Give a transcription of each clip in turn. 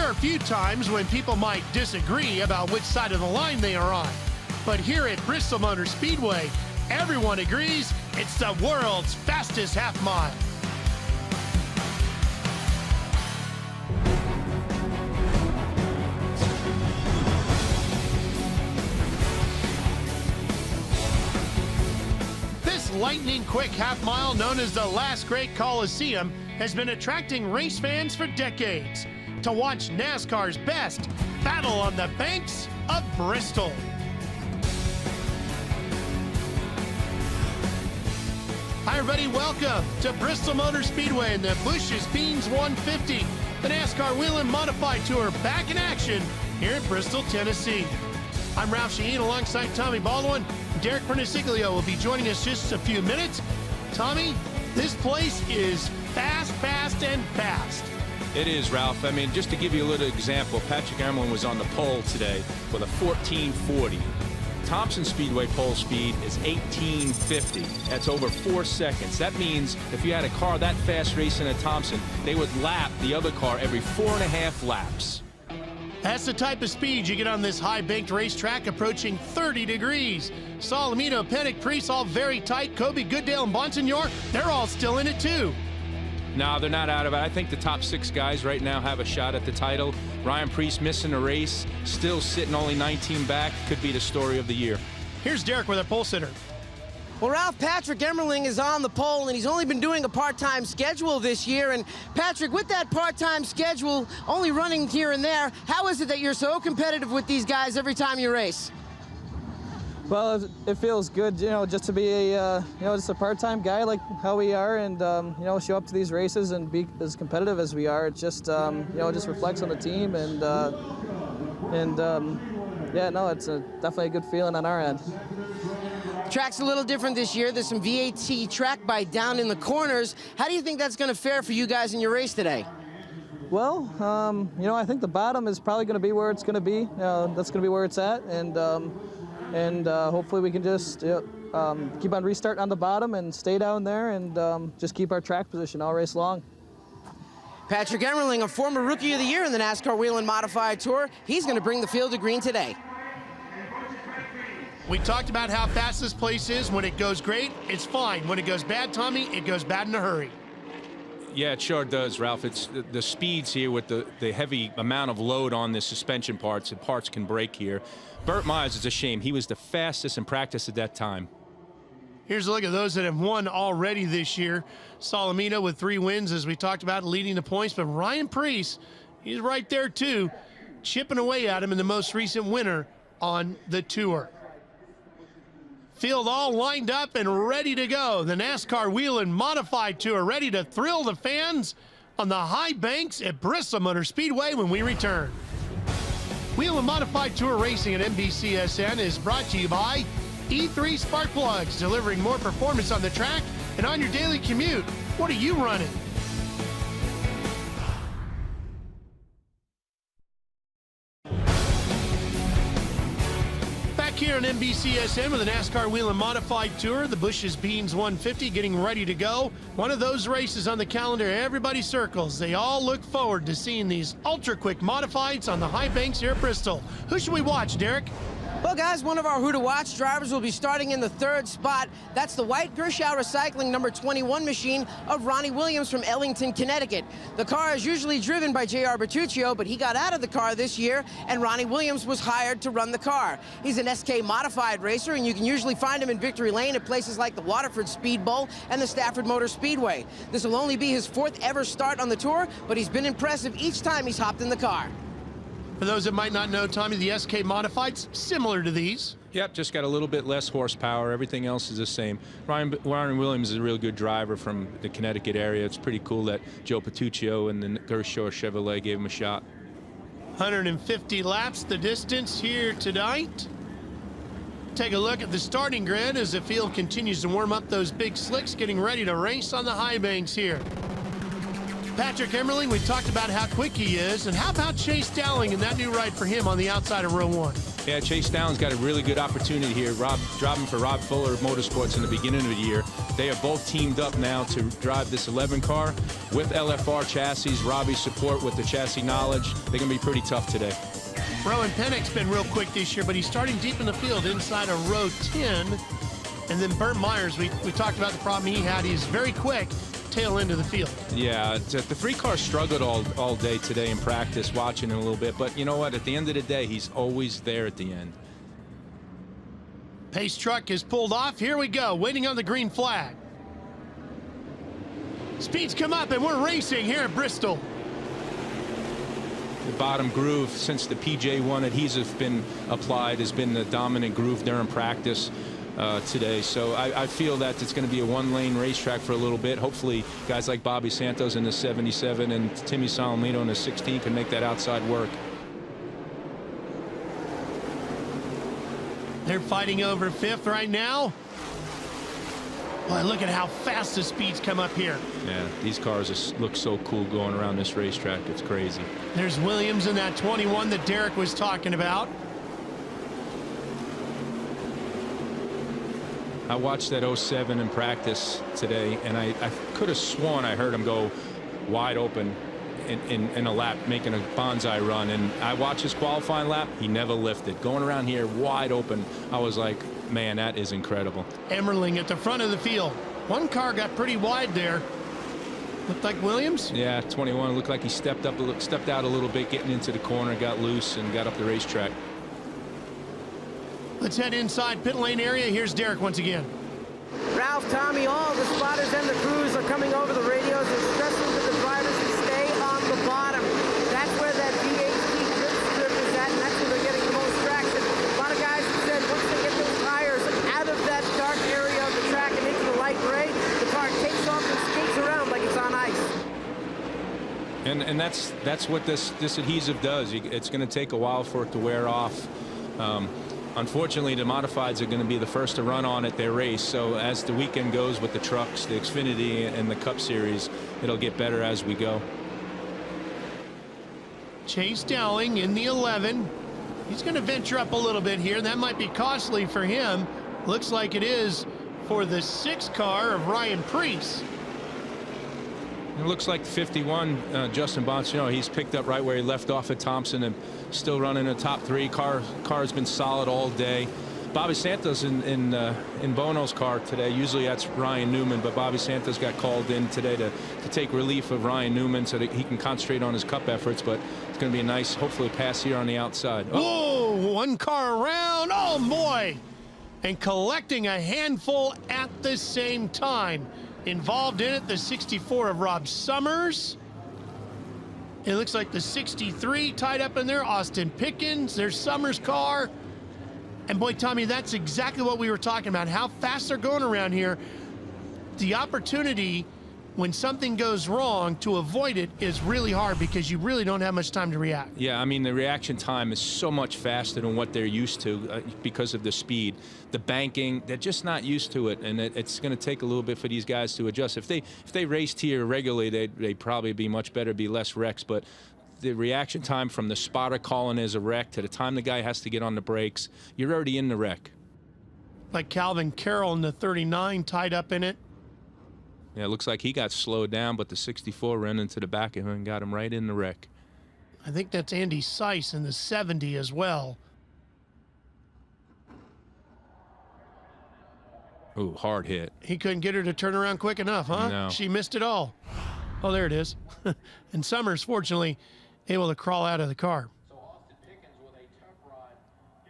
are a few times when people might disagree about which side of the line they are on. But here at Bristol Motor Speedway, everyone agrees it's the world's fastest half mile. This lightning-quick half mile, known as the Last Great Coliseum, has been attracting race fans for decades to watch NASCAR's best battle on the banks of Bristol. Hi everybody, welcome to Bristol Motor Speedway and the Bush's Beans 150, the NASCAR Whelen Modified Tour back in action here in Bristol, Tennessee. I'm Ralph Shaheen alongside Tommy Baldwin. Derek Perniciglio will be joining us just a few minutes. Tommy, this place is fast, and fast. It is, Ralph. I mean, just to give you a little example, Patrick Emmerling was on the pole today with a 14:40. Thompson Speedway pole speed is 18:50. That's over 4 seconds. That means if you had a car that fast racing at Thompson, they would lap the other car every 4.5 laps. That's the type of speed you get on this high-banked racetrack approaching 30 degrees. Salamino, Pennick, Priest, all very tight. Kobe, Goodale, and Bonsignor, they're all still in it too. No, they're not out of it. I think the top 6 guys right now have a shot at the title. Ryan Priest missing a race, still sitting only 19 back. Could be the story of the year. Here's Derek with our pole sitter. Well, Ralph, Patrick Emmerling is on the pole, and he's only been doing a part-time schedule this year. And Patrick, with that part-time schedule, only running here and there, how is it that you're so competitive with these guys every time you race? Well, it feels good, you know, just to be a, just a part-time guy like how we are, and show up to these races and be as competitive as we are. It just, just reflects on the team, and it's definitely a good feeling on our end. Track's a little different this year. There's some VAT track bite down in the corners. How do you think that's going to fare for you guys in your race today? Well, I think the bottom is probably going to be where it's going to be. That's going to be where it's at, and hopefully we can just keep on restarting on the bottom and stay down there and just keep our track position all race long. Patrick Emmerling, a former Rookie of the Year in the NASCAR Whelen Modified Tour. He's going to bring the field to green today. We talked about how fast this place is. When it goes great, it's fine. When it goes bad, Tommy, it goes bad in a hurry. Yeah, it sure does, Ralph. It's the speeds here with the heavy amount of load on the suspension parts. The parts can break here. Burt Myers, it's a shame. He was the fastest in practice at that time. Here's a look at those that have won already this year. Salamino with 3 wins, as we talked about, leading the points. But Ryan Priest, he's right there too, chipping away at him in the most recent winner on the tour. Field all lined up and ready to go. The NASCAR Whelen Modified Tour ready to thrill the fans on the high banks at Bristol Motor Speedway when we return. Whelen Modified Tour racing at NBCSN is brought to you by E3 Spark Plugs, delivering more performance on the track and on your daily commute. What are you running? Here on NBCSN with the NASCAR Whelen Modified Tour, the Bush's Beans 150 getting ready to go. One of those races on the calendar everybody circles. They all look forward to seeing these ultra-quick modifieds on the high banks here at Bristol. Who should we watch, Derek? Well, guys, one of our Who to Watch drivers will be starting in the 3rd spot. That's the white Gershow Recycling number 21 machine of Ronnie Williams from Ellington, Connecticut. The car is usually driven by J.R. Bertuccio, but he got out of the car this year, and Ronnie Williams was hired to run the car. He's an SK modified racer, and you can usually find him in Victory Lane at places like the Waterford Speed Bowl and the Stafford Motor Speedway. This will only be his 4th ever start on the tour, but he's been impressive each time he's hopped in the car. For those that might not know, Tommy, the SK Modified's similar to these. Yep, just got a little bit less horsepower. Everything else is the same. Ryan Williams is a real good driver from the Connecticut area. It's pretty cool that Joe Petruccio and the Gershow Chevrolet gave him a shot. 150 laps the distance here tonight. Take a look at the starting grid as the field continues to warm up those big slicks, getting ready to race on the high banks here. Patrick Emmerling, we talked about how quick he is, and how about Chase Dowling and that new ride for him on the outside of row 1? Yeah, Chase Downs got a really good opportunity here. Driving for Rob Fuller Motorsports in the beginning of the year. They are both teamed up now to drive this 11 car with LFR chassis. Robbie's support with the chassis knowledge. They're going to be pretty tough today. Rowan Pennick's been real quick this year, but he's starting deep in the field inside of row 10. And then Bert Myers, we talked about the problem he had. He's very quick, tail end of the field. Yeah, the 3-car struggled all day today in practice, watching him a little bit. But you know what? At the end of the day, he's always there at the end. Pace truck is pulled off. Here we go, waiting on the green flag. Speeds come up, and we're racing here at Bristol. The bottom groove, since the PJ1 adhesive been applied, has been the dominant groove during practice today. So I feel that it's going to be a 1-lane racetrack for a little bit. Hopefully guys like Bobby Santos in the 77 and Timmy Solomito in the 16 can make that outside work. They're fighting over 5th right now. Boy, look at how fast the speeds come up here. Yeah, these cars look so cool going around this racetrack. It's crazy. There's Williams in that 21 that Derek was talking about. I watched that 07 in practice today, and I could have sworn I heard him go wide open in a lap, making a bonsai run. And I watched his qualifying lap. He never lifted. Going around here wide open, I was like, man, that is incredible. Emmerling at the front of the field. One car got pretty wide there. Looked like Williams? Yeah, 21. Looked like he stepped out a little bit, getting into the corner, got loose, and got up the racetrack. Let's head inside pit lane area. Here's Derek once again. Ralph, Tommy, all the spotters and the crews are coming over the radios and stressing to the drivers to stay on the bottom. That's where that VHT grip strip is at, and that's where they're getting the most traction. A lot of guys have said once they get those tires out of that dark area of the track and into the light gray, the car takes off and skates around like it's on ice. And that's what this adhesive does. It's going to take a while for it to wear off. Unfortunately, the modifieds are going to be the first to run on at their race. So as the weekend goes with the trucks, the Xfinity and the Cup Series, it'll get better as we go. Chase Dowling in the 11. He's going to venture up a little bit here. That might be costly for him. Looks like it is for the 6 car of Ryan Preece. It looks like 51, Justin Bonsignore, he's picked up right where he left off at Thompson and still running a top 3. Car's been solid all day. Bobby Santos in Bono's car today. Usually that's Ryan Newman, but Bobby Santos got called in today to take relief of Ryan Newman so that he can concentrate on his Cup efforts. But it's going to be a nice, hopefully, pass here on the outside. Oh, 1 car around. Oh, boy. And collecting a handful at the same time. Involved in it, the 64 of Rob Summers. It looks like the 63 tied up in there. Austin Pickens, there's Summers' car. And boy, Tommy, that's exactly what we were talking about. How fast they're going around here. The opportunity when something goes wrong to avoid it is really hard because you really don't have much time to react. Yeah, I mean, the reaction time is so much faster than what they're used to because of the speed. The banking, they're just not used to it, and it's going to take a little bit for these guys to adjust. If they raced here regularly, they'd probably be much better, be less wrecks, but the reaction time from the spotter calling there's a wreck to the time the guy has to get on the brakes, you're already in the wreck. Like Calvin Carroll in the 39 tied up in it. Yeah, it looks like he got slowed down, but the 64 ran into the back of him and got him right in the wreck. I think that's Andy Seiss in the 70 as well. Ooh, hard hit. He couldn't get her to turn around quick enough, huh? No. She missed it all. Oh, there it is. And Summers, fortunately, able to crawl out of the car.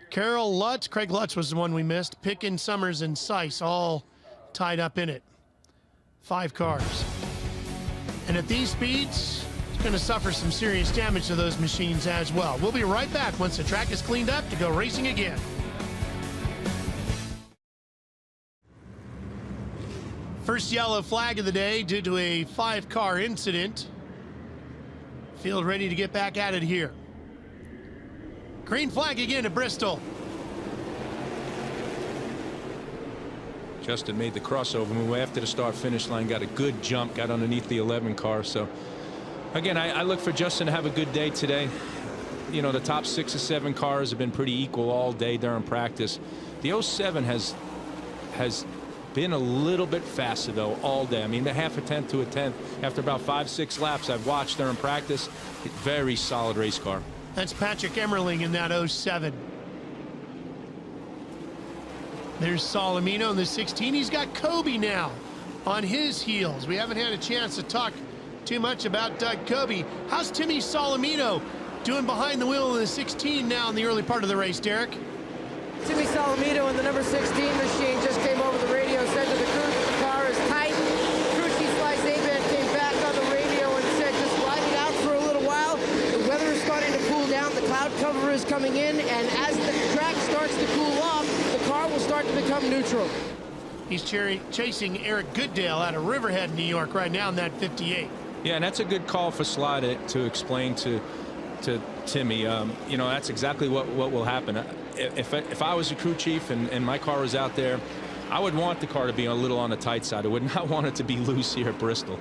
Carroll, Lutz, Craig Lutz was the one we missed. Pickens, Summers, and Seiss all tied up in it. 5 cars. And at these speeds, it's going to suffer some serious damage to those machines as well. We'll be right back once the track is cleaned up to go racing again. First yellow flag of the day due to a 5-car incident. Field ready to get back at it here. Green flag again at Bristol. Justin made the crossover move after the start-finish line, got a good jump, got underneath the 11 car. So, again, I look for Justin to have a good day today. you know, the top 6 or 7 cars have been pretty equal all day during practice. The 07 has been a little bit faster, though, all day. I mean, the half a tenth to a tenth after about 5-6 laps I've watched during practice. Very solid race car. That's Patrick Emmerling in that 07. There's Solomino in the 16. He's got Kobe now on his heels. We haven't had a chance to talk too much about Doug Kobe. How's Timmy Solomino doing behind the wheel in the 16 now in the early part of the race, Derek? Timmy Solomino in the number 16 machine just came over the radio, said to the crew that the car is tight. Crew chief Sly Zabin came back on the radio and said just ride it out for a little while. The weather is starting to cool down. The cloud cover is coming in, and as the track starts to cool off, the car will start to become neutral. He's chasing Eric Goodale out of Riverhead, New York right now in that 58. Yeah, and that's a good call for Sly to explain to Timmy. You know, that's exactly what will happen. If I was a crew chief and my car was out there, I would want the car to be a little on the tight side. I would not want it to be loose here at Bristol.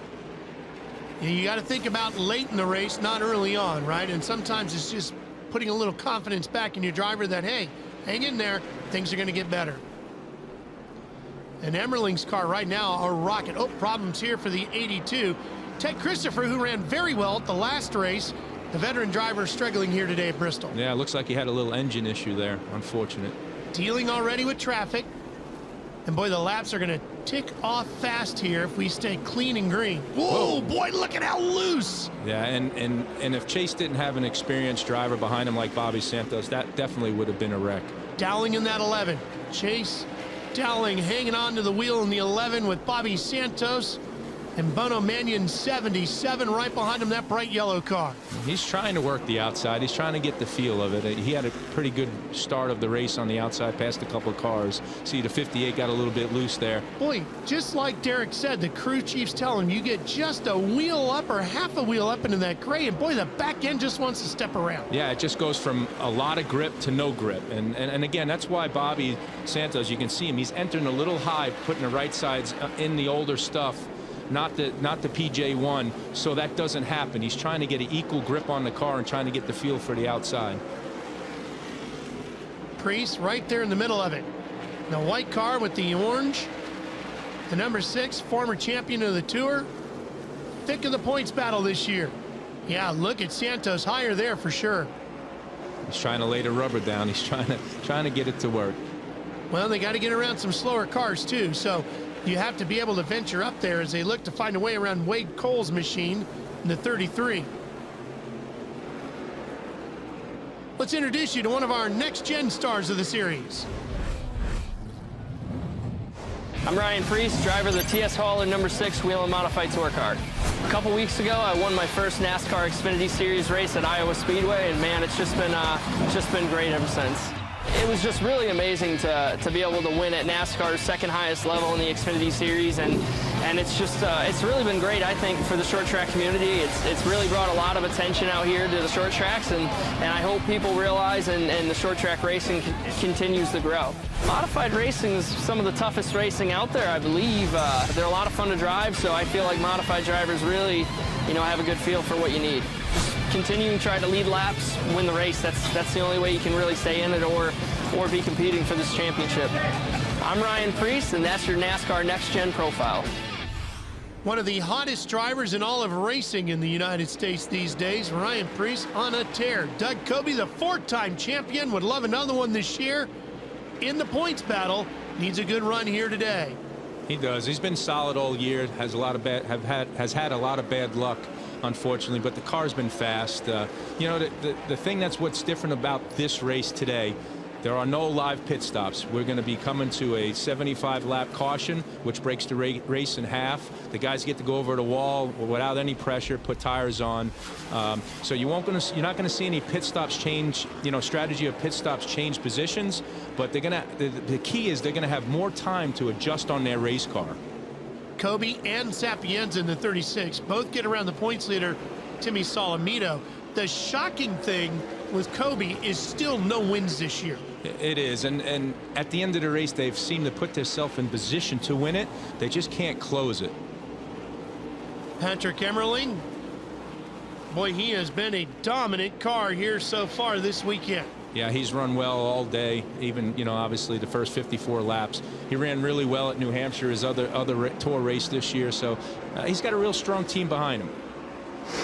You got to think about late in the race, not early on, right? And sometimes it's just putting a little confidence back in your driver that, hey, hang in there, things are going to get better. And Emmerling's car right now, a rocket. Oh, problems here for the 82. Ted Christopher, who ran very well at the last race, the veteran driver struggling here today at Bristol. Yeah, it looks like he had a little engine issue there. Unfortunate. Dealing already with traffic. And boy, the laps are going to tick off fast here if we stay clean and green. Whoa, boy, look at how loose. Yeah, and if Chase didn't have an experienced driver behind him like Bobby Santos, that definitely would have been a wreck. Dowling in that 11. Chase Dowling hanging on to the wheel in the 11 with Bobby Santos. And Bono Mannion 77 right behind him, that bright yellow car. He's trying to work the outside. He's trying to get the feel of it. He had a pretty good start of the race on the outside, past a couple of cars. See, the 58 got a little bit loose there. Boy, just like Derek said, the crew chief's telling him you get just a wheel up or half a wheel up into that gray, and boy, the back end just wants to step around. Yeah, it just goes from a lot of grip to no grip. And again, that's why Bobby Santos, you can see him, he's entering a little high, putting the right sides in the older stuff. Not the PJ1, so that doesn't happen. He's trying to get an equal grip on the car and trying to get the feel for the outside. Priest right there in the middle of it. The white car with the orange. The number 6, former champion of the Tour. Thick of the points battle this year. Yeah, look at Santos higher there for sure. He's trying to lay the rubber down. He's trying to get it to work. Well, they got to get around some slower cars too, so you have to be able to venture up there as they look to find a way around Wade Cole's machine in the 33. Let's introduce you to one of our next-gen stars of the series. I'm Ryan Priest, driver of the TS Whelen number 6 Whelen Modified Tour Car. A couple weeks ago, I won my first NASCAR Xfinity Series race at Iowa Speedway, and man, it's just been great ever since. It was just really amazing to be able to win at NASCAR's second highest level in the Xfinity Series, and it's just it's really been great, I think, for the short track community. It's really brought a lot of attention out here to the short tracks, and I hope people realize and the short track racing continues to grow. Modified racing is some of the toughest racing out there, I believe. They're a lot of fun to drive, so I feel like modified drivers really, have a good feel for what you need. Just continue and try to lead laps, win the race. That's the only way you can really stay in it or be competing for this championship. I'm Ryan Priest, and that's your NASCAR Next Gen profile. One of the hottest drivers in all of racing in the United States these days, Ryan Priest on a tear. Doug Kobe, the 4-time champion, would love another one this year. In the points battle, needs a good run here today. He does. He's been solid all year. Has had a lot of bad luck, unfortunately, but the car's been fast. The thing what's different about this race today, there are no live pit stops. We're going to be coming to a 75-lap caution, which breaks the race in half. The guys get to go over the wall without any pressure, put tires on. So you're not going to see any pit stops change, strategy of pit stops change positions. But the key is they're going to have more time to adjust on their race car. Kobe and Sapienza in the 36 both get around the points leader, Timmy Solomito. The shocking thing with Kobe is still no wins this year. It is, and at the end of the race, they've seemed to put themselves in position to win it. They just can't close it. Patrick Emmerling Boy, he has been a dominant car here so far this weekend. Yeah, he's run well all day, even, you know, obviously the first 54 laps. He ran really well at New Hampshire, his other tour race this year, so he's got a real strong team behind him.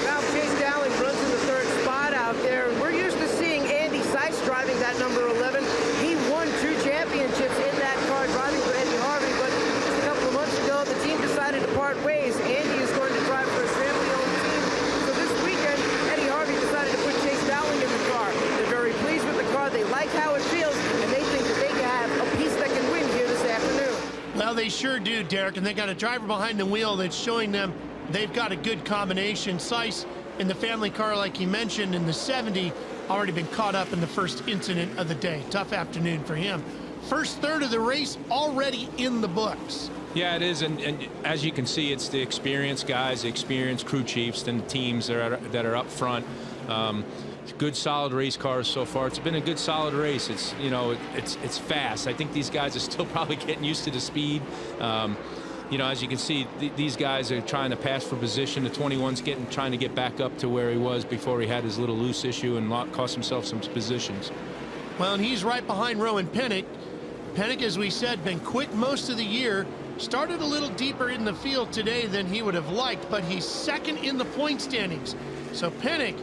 Now Chase Dowling runs in the third spot out there. We're used to seeing Andy Sykes driving that number 11. He won 2 championships in that car driving for Eddie Harvey, but just a couple of months ago, the team decided to part ways. Andy is going to drive for his family-owned team. So this weekend, Eddie Harvey decided to put Chase Dowling in the car. They're very pleased with the car. They like how it feels, and they think that they can have a piece that can win here this afternoon. Well, they sure do, Derek, and they got a driver behind the wheel that's showing them they've got a good combination. Sykes in the family car, like you mentioned, in the 70, already been caught up in the first incident of the day. Tough afternoon for him. First third of the race already in the books. Yeah, it is, and as you can see, it's the experienced guys, the experienced crew chiefs, and the teams that are up front. Good, solid race cars so far. It's been a good, solid race. It's, you know, it's fast. I think these guys are still probably getting used to the speed. You know, as you can see, these guys are trying to pass for position. The 21's trying to get back up to where he was before he had his little loose issue and cost himself some positions. Well, and he's right behind Rowan Pennick. Pennick, as we said, been quick most of the year. Started a little deeper in the field today than he would have liked, but he's second in the point standings. So Pennick,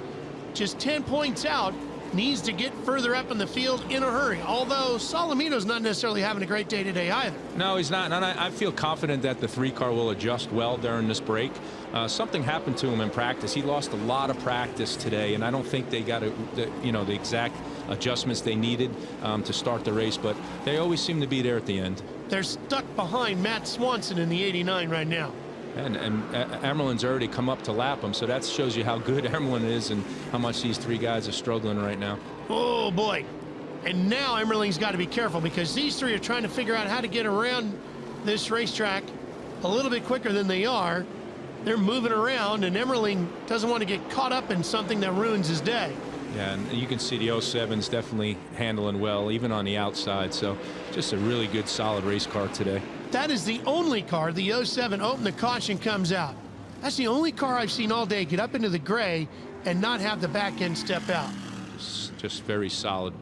just 10 points out, needs to get further up in the field in a hurry. Although Solomito's not necessarily having a great day today either. No, he's not. And I feel confident that the 3 car will adjust well during this break. Something happened to him in practice. He lost a lot of practice today, and I don't think they got the exact adjustments they needed to start the race, but they always seem to be there at the end. They're stuck behind Matt Swanson in the 89 right now. And Emerlin's already come up to lap him, so that shows you how good Emerlin is and how much these 3 guys are struggling right now. Oh boy, and now Emerling's got to be careful, because these 3 are trying to figure out how to get around this racetrack a little bit quicker than they are. They're moving around, and Emerling doesn't want to get caught up in something that ruins his day. Yeah, and you can see the 07's definitely handling well, even on the outside. So just a really good, solid race car today. That is the only car, the 07, open the caution, comes out. That's the only car I've seen all day get up into the gray and not have the back end step out. Just very solid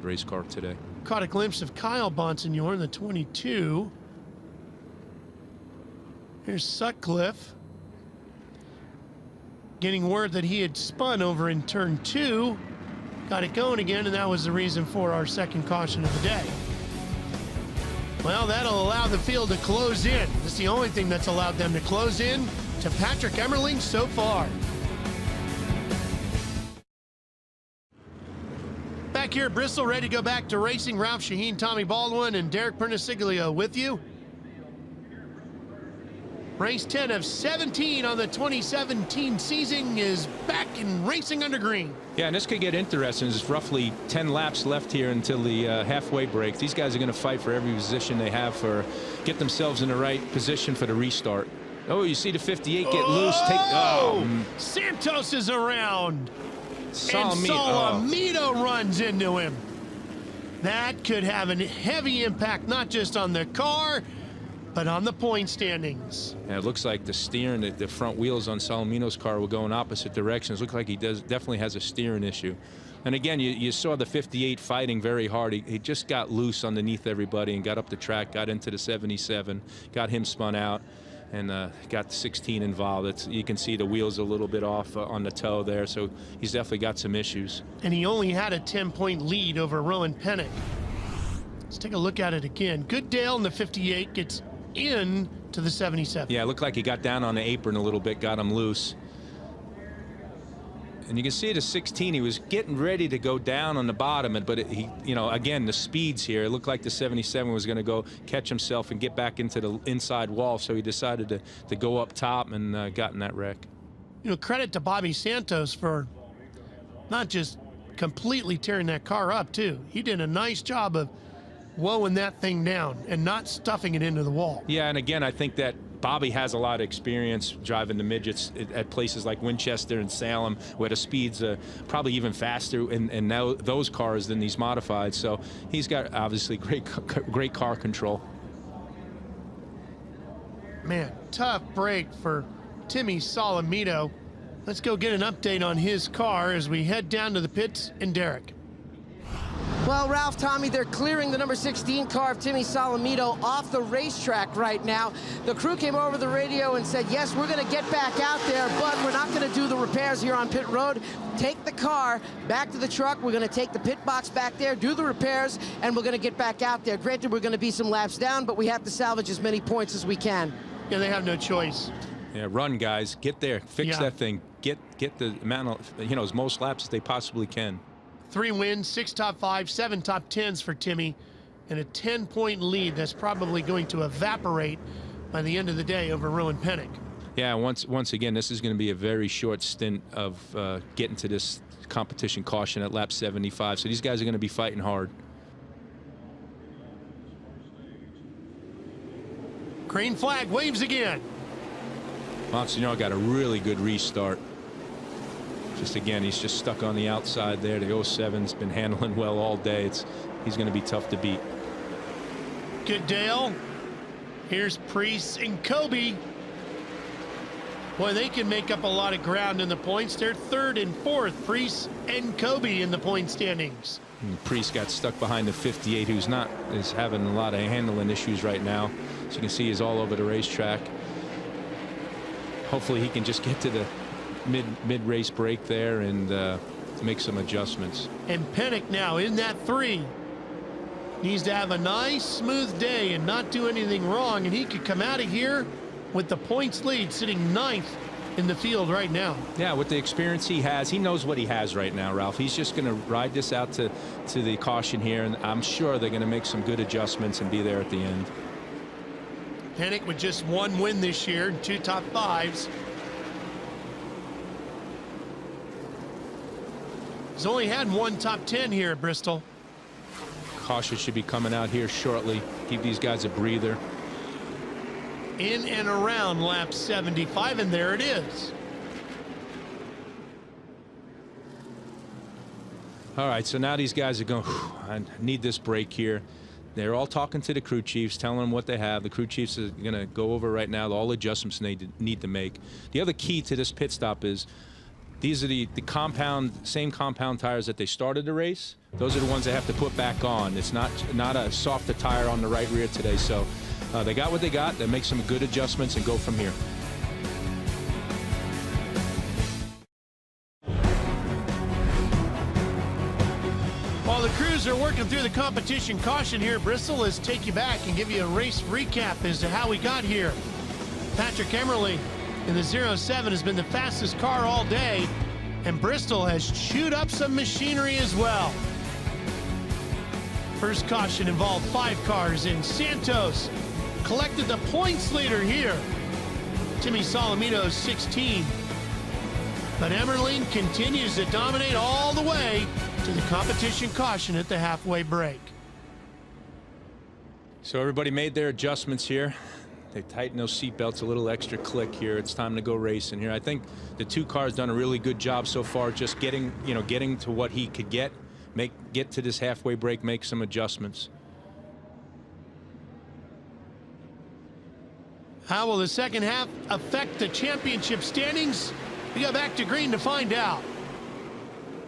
race car today. Caught a glimpse of Kyle Bonsignor in the 22. Here's Sutcliffe. Getting word that he had spun over in turn 2. Got it going again, and that was the reason for our second caution of the day. Well, that'll allow the field to close in. It's the only thing that's allowed them to close in to Patrick Emerling so far. Back here at Bristol, ready to go back to racing. Ralph Shaheen, Tommy Baldwin, and Derek Perniciglio with you. Race 10 of 17 on the 2017 season is back in racing under green. Yeah, and this could get interesting. There's roughly 10 laps left here until the halfway break. These guys are going to fight for every position they have get themselves in the right position for the restart. Oh, you see the 58 get loose. Santos is around. Solomito. And Solomito runs into him. That could have a heavy impact, not just on the car, but on the point standings. Yeah, it looks like the steering, the front wheels on Solomito's car will go in opposite directions. Looks like he definitely has a steering issue. And again, you saw the 58 fighting very hard. He just got loose underneath everybody and got up the track, got into the 77, got him spun out, and got the 16 involved. You can see the wheels a little bit off on the toe there, so he's definitely got some issues. And he only had a 10-point lead over Rowan Pennick. Let's take a look at it again. Goodale in the 58 gets in to the 77. Yeah, it looked like he got down on the apron a little bit, got him loose. And you can see the 16, he was getting ready to go down on the bottom, but he, you know, again, the speeds here, it looked like the 77 was going to go catch himself and get back into the inside wall, so he decided to go up top and got in that wreck. You know, credit to Bobby Santos for not just completely tearing that car up, too. He did a nice job of woeing that thing down and not stuffing it into the wall. Yeah, and again, I think that Bobby has a lot of experience driving the midgets at places like Winchester and Salem, where the speed's probably even faster in now those cars than these modified. So he's got obviously great car control. Man, tough break for Timmy Solomito. Let's go get an update on his car as we head down to the pits and Derek. Well, Ralph, Tommy, they're clearing the number 16 car of Timmy Solomito off the racetrack right now. The crew came over the radio and said, yes, we're going to get back out there, but we're not going to do the repairs here on pit road. Take the car back to the truck. We're going to take the pit box back there, do the repairs, and we're going to get back out there. Granted, we're going to be some laps down, but we have to salvage as many points as we can. Yeah, they have no choice. Yeah, run, guys. Get there. Fix that thing. Get the amount of, as most laps as they possibly can. 3 wins, 6 top 5, 7 top 10s for Timmy, and a 10-point lead that's probably going to evaporate by the end of the day over Rowan Pennick. Yeah, once again, this is going to be a very short stint of getting to this competition caution at lap 75. So these guys are going to be fighting hard. Green flag waves again. Monsignor got a really good restart. Just again, he's just stuck on the outside there. The 07's been handling well all day. He's going to be tough to beat. Good Dale. Here's Priest and Kobe. Boy, they can make up a lot of ground in the points. They're 3rd and 4th, Priest and Kobe in the point standings. And Priest got stuck behind the 58, is having a lot of handling issues right now. As you can see, he's all over the racetrack. Hopefully he can just get to the mid-race break there and make some adjustments. And Pennick now in that 3. Needs to have a nice smooth day and not do anything wrong, and he could come out of here with the points lead, sitting 9th in the field right now. Yeah, with the experience he has, he knows what he has right now, Ralph. He's just going to ride this out to the caution here, and I'm sure they're going to make some good adjustments and be there at the end. Pennick with just 1 win this year and 2 top 5s. He's only had 1 top 10 here at Bristol. Caution should be coming out here shortly. Give these guys a breather. In and around lap 75, and there it is. All right, so now these guys are going, I need this break here. They're all talking to the crew chiefs, telling them what they have. The crew chiefs are going to go over right now all adjustments they need to make. The other key to this pit stop is these are the same compound tires that they started the race. Those are the ones they have to put back on. It's not a softer tire on the right rear today. So they got what they got. They make some good adjustments and go from here. While the crews are working through the competition caution here at Bristol, let's take you back and give you a race recap as to how we got here. Patrick Emmerling in the 07 has been the fastest car all day, and Bristol has chewed up some machinery as well. First caution involved 5 cars, and Santos collected the points leader here. Timmy Solomito's 16. But Emmerling continues to dominate all the way to the competition caution at the halfway break. So everybody made their adjustments here. They tightened those seat belts a little extra click here. It's time to go racing here. I think the 2 cars done a really good job so far, just getting to what he could get to this halfway break, make some adjustments. How will the second half affect the championship standings? We go back to green to find out.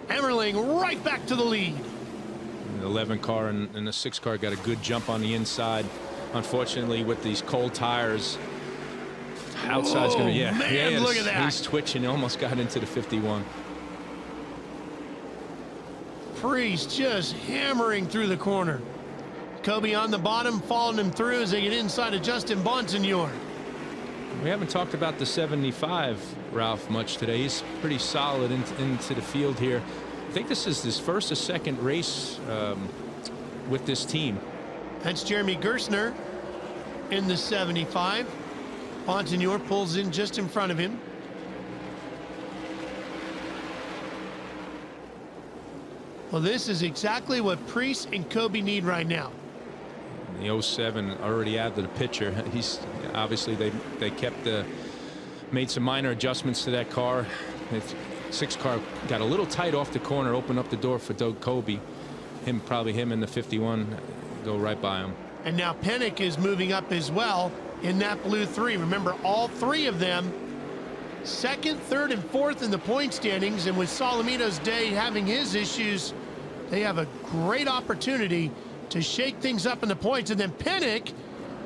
Emmerling right back to the lead. The 11 car and the 6 car got a good jump on the inside. Unfortunately, with these cold tires, outside's going to, man, look at that. He's twitching. He almost got into the 51. Priest just hammering through the corner. Kobe on the bottom, following him through as they get inside of Justin Bonsignor. We haven't talked about the 75, Ralph, much today. He's pretty solid into the field here. I think this is his first or second race with this team. That's Jeremy Gersner in the 75. Bonsignor pulls in just in front of him. Well, this is exactly what Priest and Kobe need right now. The 07 already added the picture. He's obviously they made some minor adjustments to that car. The 6 car got a little tight off the corner, opened up the door for Doug Kobe. Probably him and the 51 go right by him. And now Pennick is moving up as well in that blue 3. Remember, all 3 of them second, third, and fourth in the point standings. And with Solomito's day having his issues, they have a great opportunity to shake things up in the points. And then Pinnock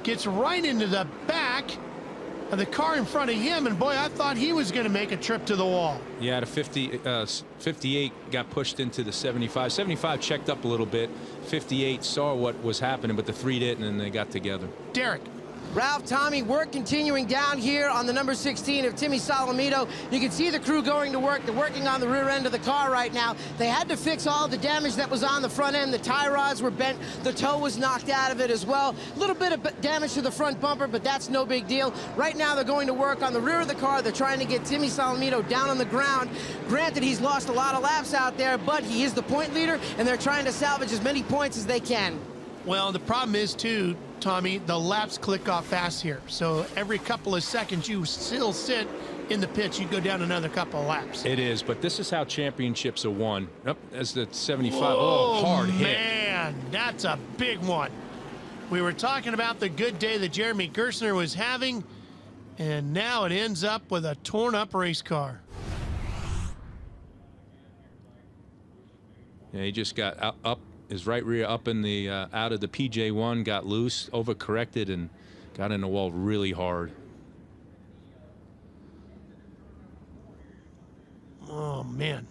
gets right into the back of the car in front of him, and boy, I thought he was going to make a trip to the wall. Yeah, the 58 got pushed into the 75. 75 checked up a little bit. 58 saw what was happening, but the 3 didn't, and they got together. Derek. Ralph, Tommy, work continuing down here on the number 16 of Timmy Solomito. You can see the crew going to work. They're working on the rear end of the car right now. They had to fix all the damage that was on the front end. The tie rods were bent. The toe was knocked out of it as well. A little bit of damage to the front bumper, but that's no big deal. Right now, they're going to work on the rear of the car. They're trying to get Timmy Solomito down on the ground. Granted, he's lost a lot of laps out there, but he is the point leader, and they're trying to salvage as many points as they can. Well, the problem is, too, Tommy, the laps click off fast here. So every couple of seconds you still sit in the pits, you go down another couple of laps. It is, but this is how championships are won. Up as the 75. Whoa, oh, hard hit. Man, that's a big one. We were talking about the good day that Jeremy Gersner was having, and now it ends up with a torn-up race car. Yeah, he just got up. His right rear up in the out of the PJ1, got loose, overcorrected, and got in the wall really hard. Oh, man.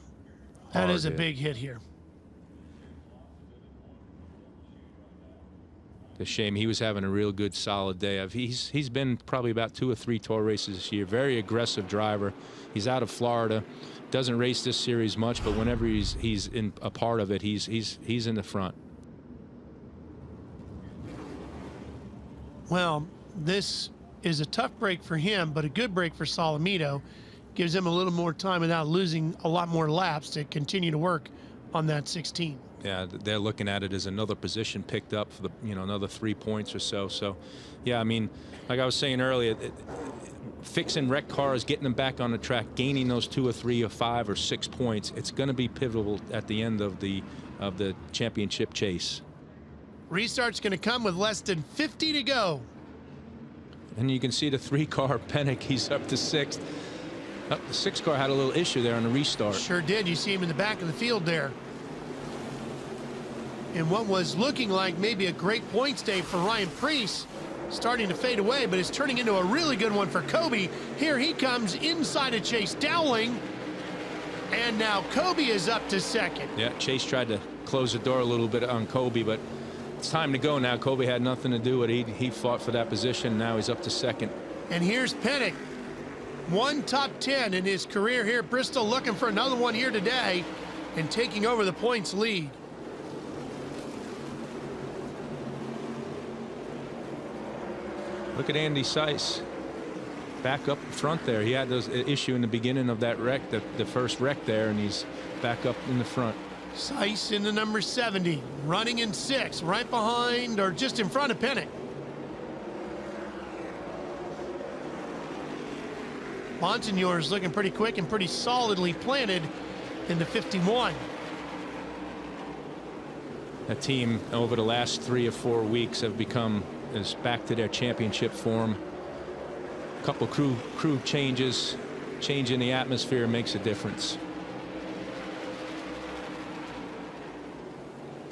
That is a big hit here. It's a shame. He was having a real good, solid day. He's been probably about 2 or 3 tour races this year. Very aggressive driver. He's out of Florida. Doesn't race this series much, but whenever he's in a part of it, he's in the front. Well, this is a tough break for him, but a good break for Solomito. Gives him a little more time without losing a lot more laps to continue to work on that 16. Yeah, they're looking at it as another position picked up for the, another 3 points or so. So, yeah, I mean, like I was saying earlier, fixing wrecked cars, getting them back on the track, gaining those 2 or 3 or 5 or 6 points, it's going to be pivotal at the end of the championship chase. Restart's going to come with less than 50 to go. And you can see the 3-car Pinnock, he's up to 6th. The 6-car had a little issue there on the restart. Sure did. You see him in the back of the field there. And what was looking like maybe a great points day for Ryan Preece starting to fade away, but it's turning into a really good one for Kobe. Here he comes inside of Chase Dowling, and now Kobe is up to second. Yeah, Chase tried to close the door a little bit on Kobe, but it's time to go now. Kobe had nothing to do with it. He fought for that position. Now he's up to second. And here's Pinnock. 1 top 10 in his career here at Bristol, looking for another one here today and taking over the points lead. Look at Andy Seiss back up front there. He had those issue in the beginning of that wreck, the first wreck there, and he's back up in the front. Seiss in the number 70, running in 6th, right behind or just in front of Pinnock. Monsignor is looking pretty quick and pretty solidly planted in the 51. That team over the last 3 or 4 weeks have become back to their championship form. A couple crew changes, changing the atmosphere makes a difference.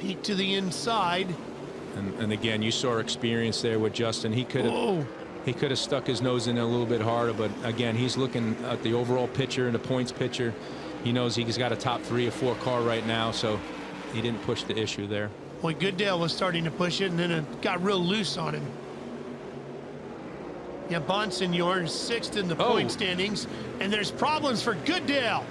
Peek to the inside. And again, you saw experience there with Justin. He could have stuck his nose in a little bit harder, but again, he's looking at the overall picture and the points picture. He knows he's got a top 3 or 4 car right now, so he didn't push the issue there. Boy, Goodale was starting to push it, and then it got real loose on him. Yeah, Bonsignor is 6th in the point standings, and there's problems for Goodale.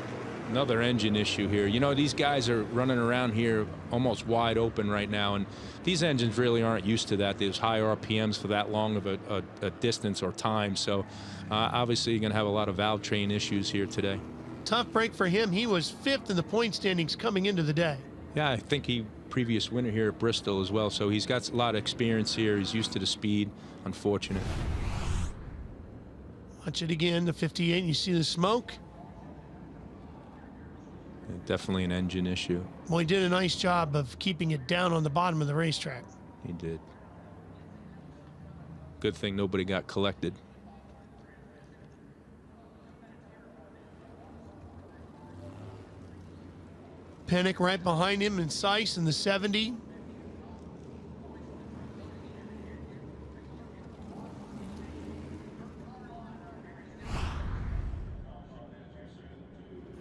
Another engine issue here. These guys are running around here almost wide open right now, and these engines really aren't used to that. There's high RPMs for that long of a distance or time, so obviously you're going to have a lot of valve train issues here today. Tough break for him. He was 5th in the point standings coming into the day. Yeah, I think he previous winner here at Bristol as well, so he's got a lot of experience here. He's used to the speed. Unfortunate. Watch it again, the 58, and you see the smoke. Yeah, definitely an engine issue. Well, he did a nice job of keeping it down on the bottom of the racetrack. He did. Good thing nobody got collected. Pinnock right behind him and Seiss in the 70.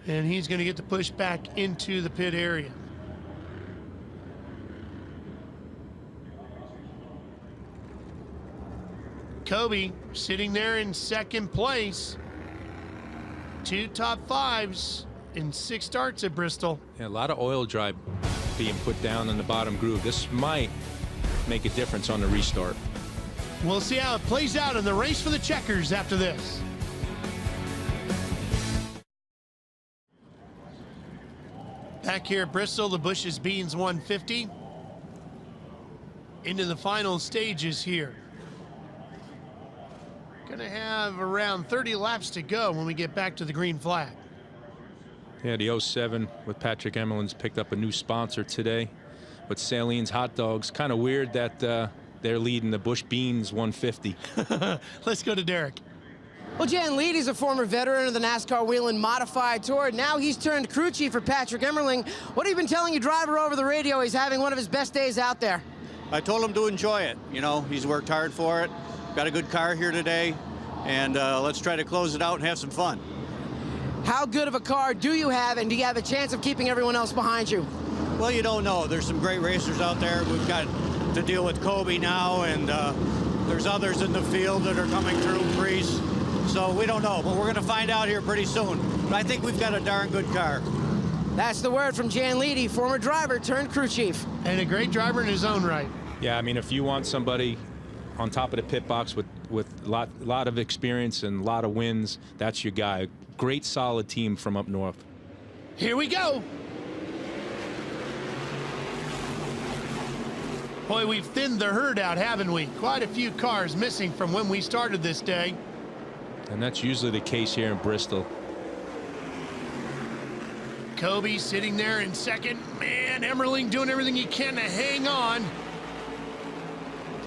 And he's going to get the push back into the pit area. Kobe sitting there in second place. 2 top 5s in 6 starts at Bristol. Yeah, a lot of oil dry being put down in the bottom groove. This might make a difference on the restart. We'll see how it plays out in the race for the checkers after this. Back here at Bristol, the Bush's Beans 150. Into the final stages here. Gonna have around 30 laps to go when we get back to the green flag. Yeah, the 07 with Patrick Emerlin's picked up a new sponsor today with Saline's Hot Dogs. Kind of weird that they're leading the Bush Beans 150. Let's go to Derek. Well, Jan Leed is a former veteran of the NASCAR Whelen Modified Tour. Now he's turned crew chief for Patrick Emmerling. What have you been telling your driver over the radio? He's having one of his best days out there. I told him to enjoy it. You know, he's worked hard for it. Got a good car here today, and let's try to close it out and have some fun. How good of a car do you have, and do you have a chance of keeping everyone else behind you? Well, you don't know. There's some great racers out there. We've got to deal with Kobe now, and there's others in the field that are coming through, Priest. So we don't know, but we're going to find out here pretty soon. But I think we've got a darn good car. That's the word from Jan Leedy, former driver turned crew chief. And a great driver in his own right. Yeah, I mean, if you want somebody on top of the pit box with a lot of experience and a lot of wins, that's your guy. Great, solid team from up north. Here we go. Boy, we've thinned the herd out, haven't we? Quite a few cars missing from when we started this day. And that's usually the case here in Bristol. Kobe sitting there in second. Man, Emmerling doing everything he can to hang on.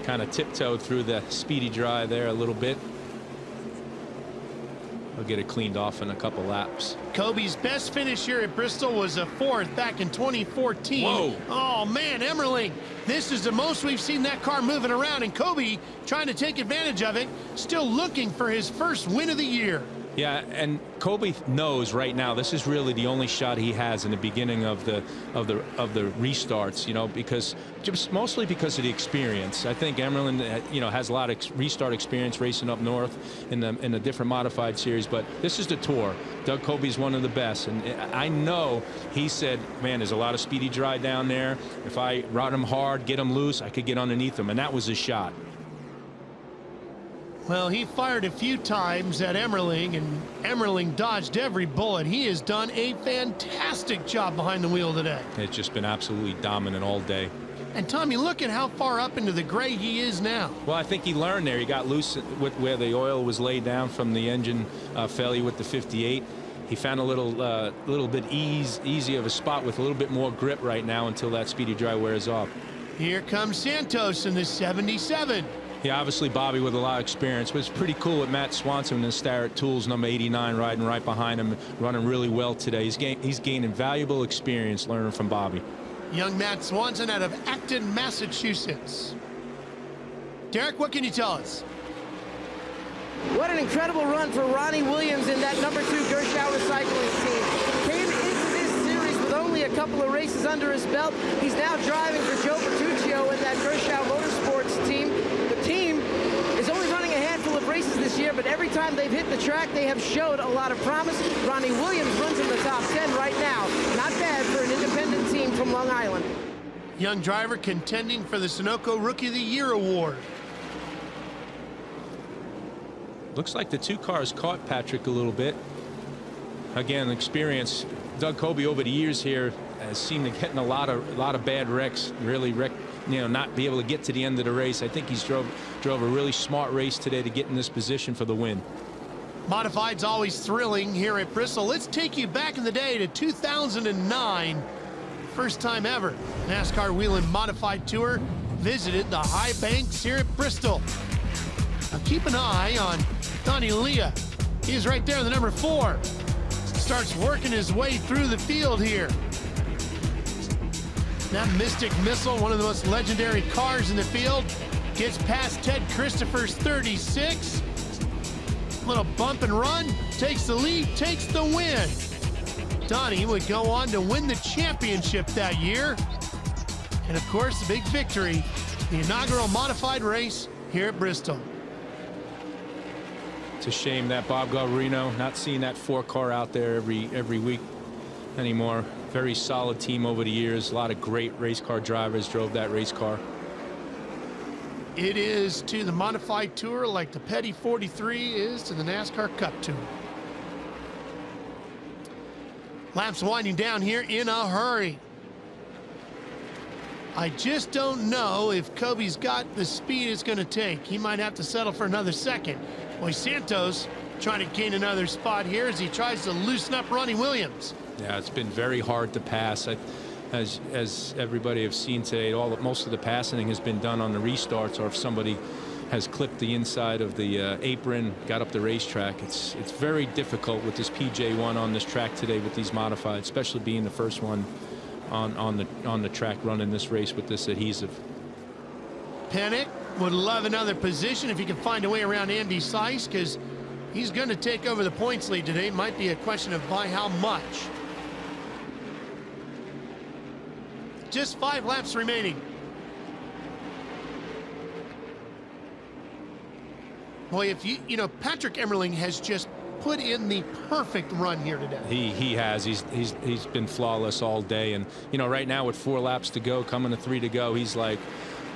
Kind of tiptoed through the speedy dry there a little bit. He'll get it cleaned off in a couple laps. Kobe's best finish here at Bristol was a 4th back in 2014. Whoa. Oh, man, Emmerling. This is the most we've seen that car moving around, and Kobe trying to take advantage of it, still looking for his first win of the year. Yeah, and Kobe knows right now this is really the only shot he has in the beginning of the restarts, you know, because just mostly because of the experience. I think Emmerling, you know, has a lot of restart experience racing up north in the different modified series, but this is the Tour. Doug Kobe's one of the best, and I know he said, man, there's a lot of speedy dry down there. If I ride him hard, get him loose, I could get underneath him, and that was his shot. Well, he fired a few times at Emmerling, and Emmerling dodged every bullet. He has done a fantastic job behind the wheel today. It's just been absolutely dominant all day. And Tommy, look at how far up into the gray he is now. Well, I think he learned there. He got loose with where the oil was laid down from the engine failure with the 58. He found a little bit easy of a spot with a little bit more grip right now until that speedy dry wears off. Here comes Santos in the 77. Yeah, obviously Bobby with a lot of experience, but it's pretty cool with Matt Swanson and Starrett Tools, number 89, riding right behind him, running really well today. He's gaining valuable experience learning from Bobby. Young Matt Swanson out of Acton, Massachusetts. Derek, what can you tell us? What an incredible run for Ronnie Williams in that #2 Gershauer Recycling team. Came into this series with only a couple of races under his belt. He's now driving for Joe Bertuccio in that Gershauer Motorsports team. The team is only running a handful of races this year, but every time they've hit the track, they have showed a lot of promise. Ronnie Williams runs in the top 10 right now. Not bad for an independent team from Long Island. Young driver contending for the Sunoco Rookie of the Year award. Looks like the two cars caught Patrick a little bit. Again, experience. Doug Kobe over the years here has seemed to get in a lot of bad wrecks. Really not be able to get to the end of the race. I think he's drove a really smart race today to get in this position for the win. Modified's always thrilling here at Bristol. Let's take you back in the day to 2009. First time ever NASCAR Whelen Modified Tour visited the high banks here at Bristol. Now keep an eye on Donnie Leah. He is right there in the #4. Starts working his way through the field here. That Mystic Missile, one of the most legendary cars in the field, gets past Ted Christopher's 36. Little bump and run, takes the lead, takes the win. Donnie would go on to win the championship that year. And of course, the big victory, the inaugural modified race here at Bristol. It's a shame that Bob Garbarino not seeing that 4-car out there every week anymore. Very solid team over the years. A lot of great race car drivers drove that race car. It is to the modified tour like the Petty 43 is to the NASCAR Cup Tour. Laps winding down here in a hurry. I just don't know if Kobe's got the speed it's going to take. He might have to settle for another second. Boy, Santos trying to gain another spot here as he tries to loosen up Ronnie Williams. Yeah, it's been very hard to pass. As everybody have seen today, most of the passing has been done on the restarts, or if somebody has clipped the inside of the apron, got up the racetrack. It's very difficult with this PJ1 on this track today with these modified, especially being the first one on the track running this race with this adhesive. Pennick would love another position if he could find a way around Andy Seiss, because he's going to take over the points lead today. Might be a question of by how much. Just 5 laps remaining. Boy, if you know, Patrick Emmerling has just put in the perfect run here today. He has. He's been flawless all day, and you know, right now with 4 laps to go, coming to 3 to go, he's like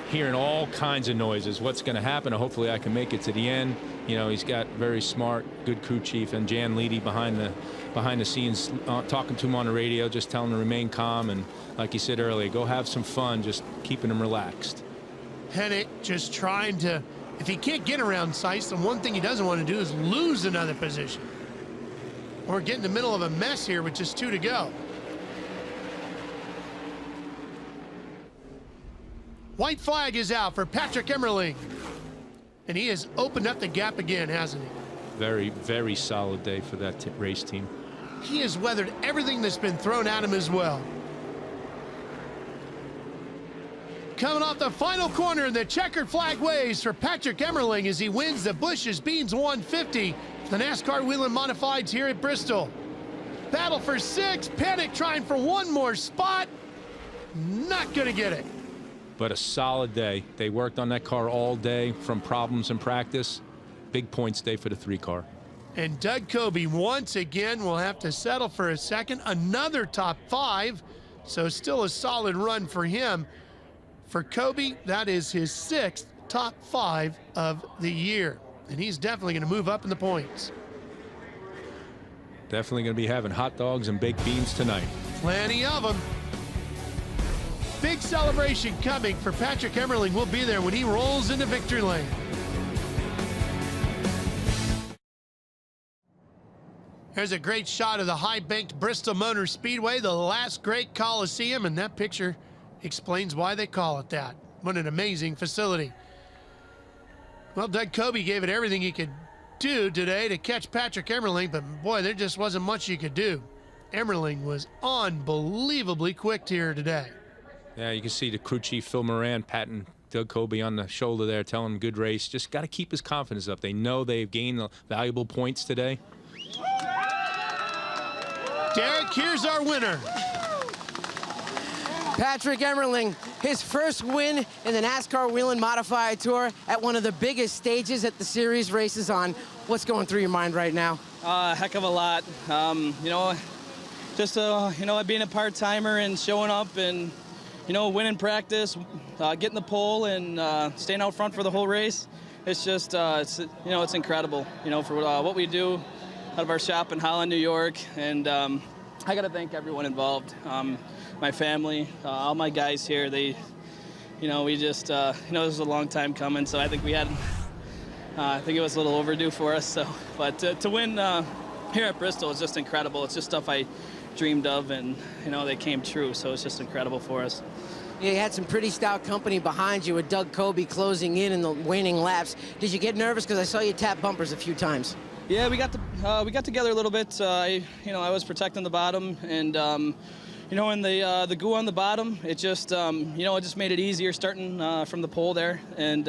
hearing all kinds of noises. What's going to happen? Hopefully I can make it to the end. You know, he's got very smart, good crew chief, and Jan Leedy behind the scenes talking to him on the radio, just telling him to remain calm, and like you said earlier, go have some fun, just keeping him relaxed. Pennick just trying to, if he can't get around Seiss, the one thing he doesn't want to do is lose another position or get in the middle of a mess here with just 2 to go. White flag is out for Patrick Emmerling, and he has opened up the gap again, hasn't he? Very, very solid day for that race team. He has weathered everything that's been thrown at him as well. Coming off the final corner, the checkered flag waves for Patrick Emmerling as he wins the Bush's Beans 150, the NASCAR Whelen Modifieds here at Bristol. Battle for 6, Pennick trying for one more spot. Not gonna get it. But a solid day. They worked on that car all day from problems in practice. Big points day for the 3-car. And Doug Kobe once again will have to settle for a second. Another top 5, so still a solid run for him. For Kobe, that is his 6th top 5 of the year. And he's definitely going to move up in the points. Definitely going to be having hot dogs and baked beans tonight. Plenty of them. Big celebration coming for Patrick Emmerling. We'll be there when he rolls into victory lane. There's a great shot of the high-banked Bristol Motor Speedway, the last great Coliseum, and that picture explains why they call it that. What an amazing facility. Well, Doug Kobe gave it everything he could do today to catch Patrick Emmerling, but boy, there just wasn't much he could do. Emmerling was unbelievably quick here today. Yeah, you can see the crew chief, Phil Moran, patting Doug Kobe on the shoulder there, telling him good race. Just got to keep his confidence up. They know they've gained valuable points today. Derek, here's our winner. Patrick Emmerling, his first win in the NASCAR Whelen Modified Tour at one of the biggest stages that the series races on. What's going through your mind right now? A heck of a lot. You know, just you know, being a part-timer and showing up and, you know, winning practice, getting the pole and staying out front for the whole race. It's just, you know, it's incredible, you know, for what we do out of our shop in Holland, New York. And I got to thank everyone involved. My family, all my guys here, they, you know, we just, you know, this was a long time coming, so I think we had, I think it was a little overdue for us, so, but to win here at Bristol is just incredible. It's just stuff I dreamed of, and, you know, they came true, so it's just incredible for us. You had some pretty stout company behind you with Doug Kobe closing in the waning laps. Did you get nervous? Because I saw you tap bumpers a few times. Yeah, we got together a little bit. You know, I was protecting the bottom, and you you know, and the goo on the bottom, it just, you know, it just made it easier starting from the pole there. And,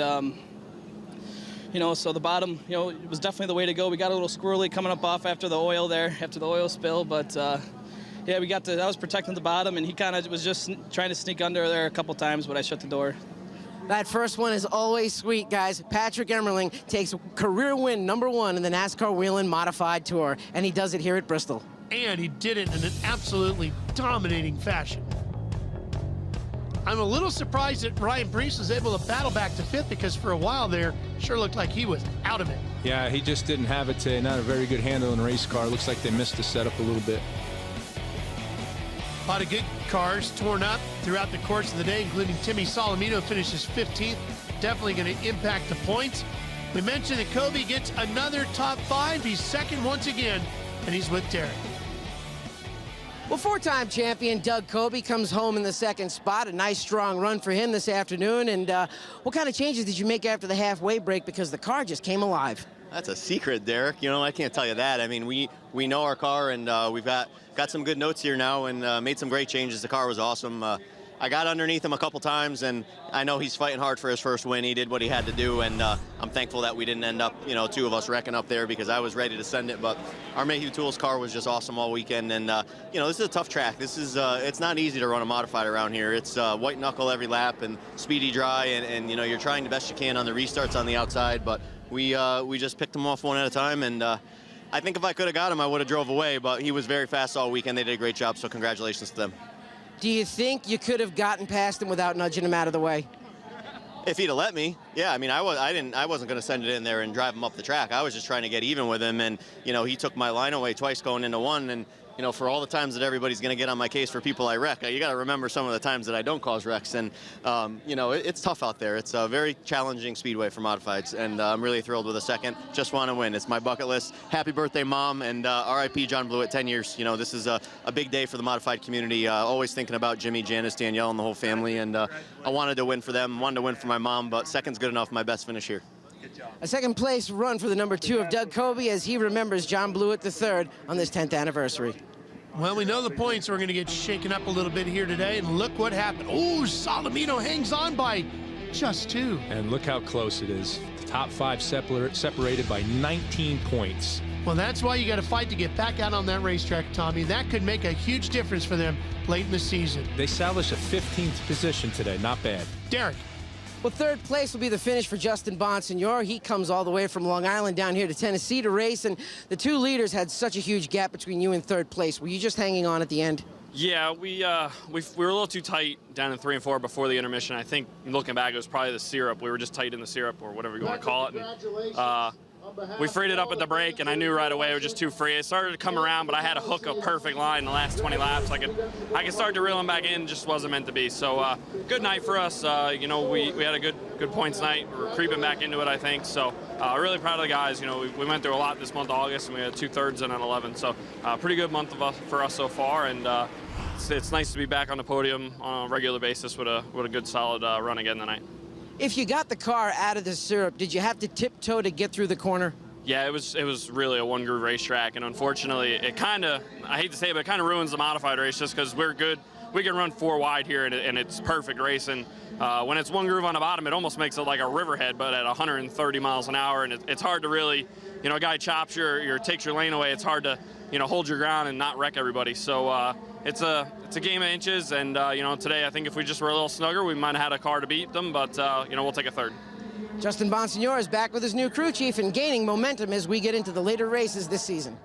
you know, so the bottom, you know, it was definitely the way to go. We got a little squirrely coming up off after the oil there, after the oil spill. But, yeah, I was protecting the bottom, and he kind of was just trying to sneak under there a couple times, but I shut the door. That first one is always sweet, guys. Patrick Emmerling takes career win #1 in the NASCAR Whelen Modified Tour, and he does it here at Bristol. And he did it in an absolutely dominating fashion. I'm a little surprised that Ryan Preece was able to battle back to 5th, because for a while there, sure looked like he was out of it. Yeah, he just didn't have it today. Not a very good handle in the race car. Looks like they missed the setup a little bit. A lot of good cars torn up throughout the course of the day, including Timmy Solomito finishes 15th. Definitely going to impact the points. We mentioned that Kobe gets another top 5. He's second once again, and he's with Derek. Well, 4-time champion Doug Kobe comes home in the 2nd spot. A nice, strong run for him this afternoon. And what kind of changes did you make after the halfway break? Because the car just came alive. That's a secret, Derek. You know, I can't tell you that. I mean, we know our car, and we've got some good notes here now, and made some great changes. The car was awesome. I got underneath him a couple times, and I know he's fighting hard for his first win. He did what he had to do, and I'm thankful that we didn't end up, you know, 2 of us wrecking up there, because I was ready to send it. But our Mayhew Tools car was just awesome all weekend, and you know, this is a tough track. This is it's not easy to run a modified around here. It's white knuckle every lap and speedy dry, and you know, you're trying the best you can on the restarts on the outside, but we just picked them off one at a time, and I think if I could have got him, I would have drove away, but he was very fast all weekend. They did a great job, so congratulations to them. Do you think you could have gotten past him without nudging him out of the way? If he'd have let me, yeah. I mean, I wasn't going to send it in there and drive him up the track. I was just trying to get even with him, and you know, he took my line away twice going into one, and you know, for all the times that everybody's going to get on my case for people I wreck, you got to remember some of the times that I don't cause wrecks, and you know, it's tough out there. It's a very challenging speedway for modifieds, and I'm really thrilled with a second. Just want to win. It's my bucket list. Happy birthday, Mom, and RIP John Blewett, 10 years. You know, this is a big day for the modified community. Always thinking about Jimmy, Janice, Danielle, and the whole family, and I wanted to win for them, wanted to win for my mom, but second's good enough. My best finish here. A 2nd place run for the #2 of Doug Kobe as he remembers John Blewett III on this 10th anniversary. Well, we know the points are going to get shaken up a little bit here today, and look what happened. Oh, Solomito hangs on by just 2. And look how close it is. The top 5 separated by 19 points. Well, that's why you got to fight to get back out on that racetrack, Tommy. That could make a huge difference for them late in the season. They salvaged a 15th position today. Not bad. Derek. Well, 3rd place will be the finish for Justin Bonsignor. He comes all the way from Long Island down here to Tennessee to race, and the 2 leaders had such a huge gap between you and 3rd place. Were you just hanging on at the end? Yeah, we were a little too tight down in 3 and 4 before the intermission. I think, looking back, it was probably the syrup. We were just tight in the syrup, or whatever you want to call it. And, we freed it up at the break, and I knew right away it was just too free. It started to come around, but I had to hook a perfect line in the last 20 laps. I could start to reel him back in, just wasn't meant to be. So good night for us. You know, we had a good points night. We're creeping back into it, I think. So really proud of the guys. You know, we went through a lot this month of August, and we had 2 3rds and an 11. So pretty good month for us so far, and it's nice to be back on the podium on a regular basis with a good solid run again tonight. If you got the car out of the syrup, did you have to tiptoe to get through the corner? Yeah, it was really a one-groove racetrack, and unfortunately, it kind of, I hate to say it, but it kind of ruins the modified race just because we're good. We can run 4 wide here, and it's perfect racing. When it's one groove on the bottom, it almost makes it like a riverhead, but at 130 miles an hour, and it's hard to really, you know, a guy chops takes your lane away. It's hard to, you know, hold your ground and not wreck everybody. So it's a game of inches, and you know, today I think if we just were a little snugger, we might have had a car to beat them, but you know, we'll take a 3rd. Justin Bonsignor is back with his new crew chief and gaining momentum as we get into the later races this season.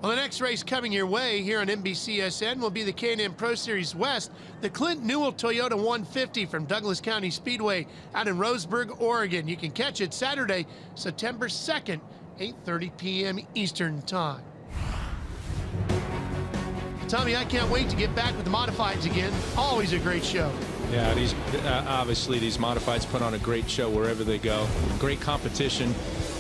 Well, the next race coming your way here on NBCSN will be the K&N Pro Series West, the Clint Newell Toyota 150 from Douglas County Speedway out in Roseburg, Oregon. You can catch it Saturday, September 2nd, 8:30 p.m. Eastern Time. Tommy, I can't wait to get back with the modifieds again. Always a great show. Yeah, obviously these modifieds put on a great show wherever they go. Great competition.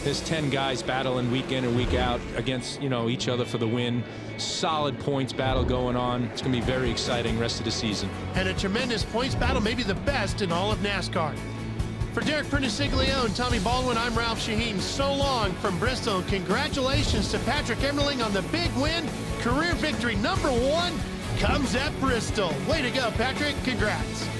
There's 10 guys battling week in and week out against, you know, each other for the win. Solid points battle going on. It's going to be very exciting rest of the season. And a tremendous points battle, maybe the best in all of NASCAR. For Derek Prentice-Siglio and Tommy Baldwin, I'm Ralph Shaheen. So long from Bristol. Congratulations to Patrick Emmerling on the big win. Career victory #1. comes at Bristol. Way to go, Patrick. Congrats.